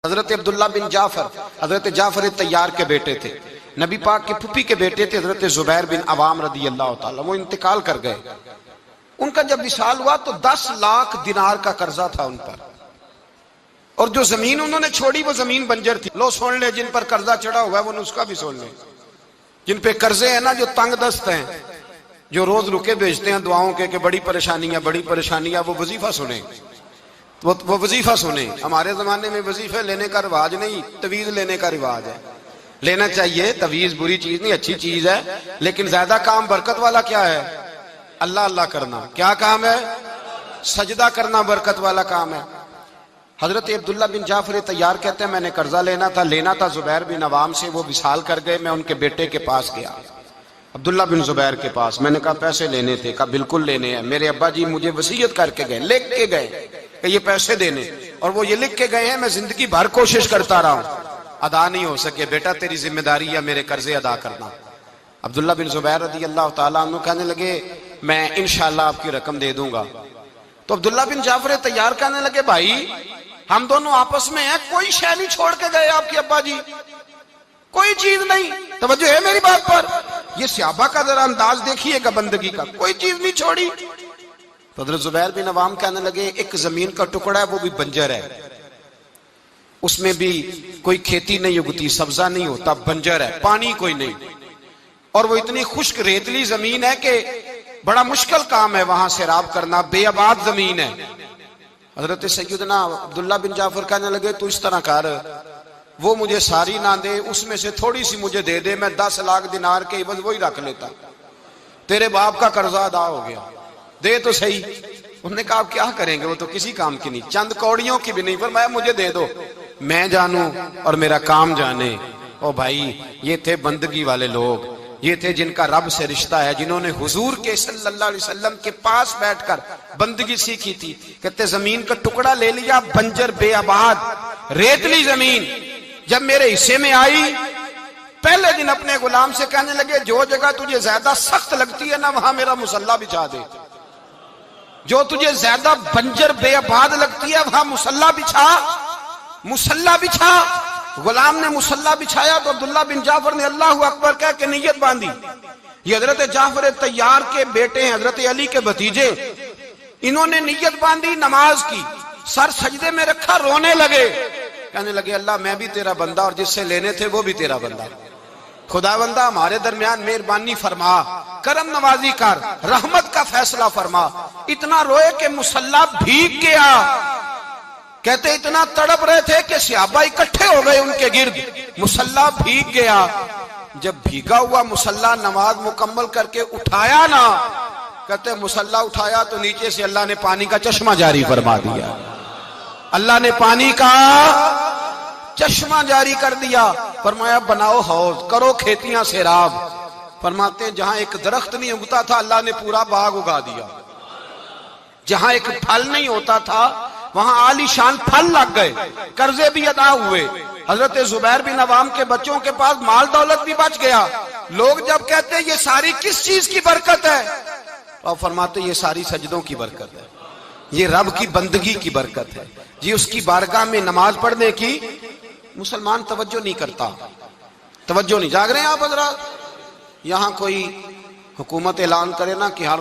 حضرت عبداللہ بن جعفر حضرت جعفر تیار کے بیٹے تھے، نبی پاک کی پھپھی کے بیٹے تھے حضرت زبیر بن عوام رضی اللہ تعالیٰ، وہ انتقال کر گئے۔ ان کا جب وصال ہوا تو 10 لاکھ دینار کا قرضہ تھا ان پر، اور جو زمین انہوں نے چھوڑی وہ زمین بنجر تھی۔ لو سن لے، جن پر قرضہ چڑھا ہوا ہے وہ نسخہ بھی سن لے، جن پہ قرضے ہیں نا، جو تنگ دست ہیں، جو روز رکے بھیجتے ہیں دعاؤں کے کہ بڑی پریشانیاں، وہ وظیفہ سنیں، وہ وظیفہ سنیں۔ ہمارے زمانے میں وظیفے لینے کا رواج نہیں، تویز لینے کا رواج ہے۔ لینا چاہیے، تویز بری چیز نہیں، اچھی چیز ہے، لیکن زیادہ کام برکت والا کیا ہے؟ اللہ اللہ کرنا۔ کیا کام ہے؟ سجدہ کرنا برکت والا کام ہے۔ حضرت عبداللہ بن جعفر تیار کہتے ہیں میں نے قرضہ لینا تھا زبیر بن عوام سے، وہ وصال کر گئے، میں ان کے بیٹے کے پاس گیا، عبداللہ بن زبیر کے پاس۔ میں نے کہا پیسے لینے تھے، کہا بالکل لینے ہیں، میرے ابا جی مجھے وصیت کر کے گئے، لکھ کے گئے کہ یہ پیسے دینے، اور وہ یہ لکھ کے گئے ہیں، میں زندگی بھر کوشش کرتا رہا ہوں، ادا نہیں ہو سکے، بیٹا تیری ذمہ داری ہے میرے قرضے ادا کرنا۔ عبداللہ بن زبیر رضی اللہ تعالیٰ عنہ کہنے لگے میں انشاءاللہ آپ کی رقم دے دوں گا۔ تو عبداللہ بن جعفر تیار کہنے لگے بھائی ہم دونوں آپس میں ہیں، کوئی شے نہیں چھوڑ کے گئے آپ کے ابا جی، کوئی چیز نہیں، توجہ ہے میری بات پر؟ یہ صحابہ کا ذرا انداز دیکھیے گا بندگی کا، کوئی چیز نہیں چھوڑی۔ تو حضرت زبیر بن عوام کہنے لگے ایک زمین کا ٹکڑا ہے، وہ بھی بنجر ہے، اس میں بھی کوئی کھیتی نہیں اگتی، سبزہ نہیں ہوتا، بنجر ہے، پانی کوئی نہیں، اور وہ اتنی خشک ریتلی زمین ہے کہ بڑا مشکل کام ہے وہاں سیراب کرنا، بے آباد زمین ہے۔ حضرت سیدنا عبداللہ بن جعفر کہنے لگے تو اس طرح کر، وہ مجھے ساری نہ دے، اس میں سے تھوڑی سی مجھے دے دے، میں 10 لاکھ دینار کے عوض وہی رکھ لیتا، تیرے باپ کا قرضہ ادا ہو گیا، دے تو صحیح۔ انہوں نے کہا آپ کیا کریں گے، وہ تو کسی کام کی نہیں، چند کوڑیوں کی بھی نہیں، فرمایا مجھے دے دو، میں جانوں اور میرا کام جانے۔ او بھائی یہ تھے بندگی والے لوگ، یہ تھے جن کا رب سے رشتہ ہے، جنہوں نے حضور کے صلی اللہ علیہ وسلم کے پاس بیٹھ کر بندگی سیکھی تھی۔ کہتے زمین کا ٹکڑا لے لیا، بنجر بے آباد ریتلی زمین، جب میرے حصے میں آئی پہلے دن اپنے غلام سے کہنے لگے جو جگہ تجھے زیادہ سخت لگتی ہے نا وہاں میرا مصلی بچھا دے، جو تجھے زیادہ بنجر بے آباد لگتی ہے وہاں مصلی بچھا۔ غلام نے مصلی بچھایا تو عبداللہ بن جعفر نے اللہ اکبر کہہ کے نیت باندھی۔ یہ حضرت جعفر تیار کے بیٹے ہیں، حضرت علی کے بھتیجے، انہوں نے نیت باندھی، نماز کی، سر سجدے میں رکھا، رونے لگے، کہنے لگے اللہ میں بھی تیرا بندہ اور جس سے لینے تھے وہ بھی تیرا بندہ، خداوندہ ہمارے درمیان مہربانی فرما، کرم نوازی کر، رحمت کا فیصلہ فرما۔ اتنا روئے کہ مصلی بھیگ گیا۔ کہتے اتنا تڑپ رہے تھے کہ صحابہ اکٹھے ہو گئے ان کے گرد، مصلی بھیگ گیا۔ جب بھیگا ہوا مصلی نماز مکمل کر کے اٹھایا نا، کہتے مصلی اٹھایا تو نیچے سے اللہ نے پانی کا چشمہ جاری فرما دیا، اللہ نے پانی کا چشمہ جاری کر دیا۔ فرمایا بناؤ حوض، کرو کھیتیاں سیراب۔ فرماتے ہیں جہاں ایک درخت نہیں اگتا تھا اللہ نے پورا باغ اگا دیا، جہاں ایک پھل نہیں ہوتا تھا وہاں عالی شان پھل لگ گئے، قرضے بھی ادا ہوئے، حضرت زبیر بن عوام کے بچوں کے پاس مال دولت بھی بچ گیا۔ لوگ جب کہتے ہیں یہ ساری کس چیز کی برکت ہے، اور فرماتے یہ ساری سجدوں کی برکت ہے، یہ رب کی بندگی کی برکت ہے جی، اس کی بارگاہ میں نماز پڑھنے کی مسلمان توجہ نہیں کرتا، توجہ نہیں۔ جاگ رہے ہیں آپ حضرات؟ یہاں کوئی حکومت اعلان کرے نا کہ ہر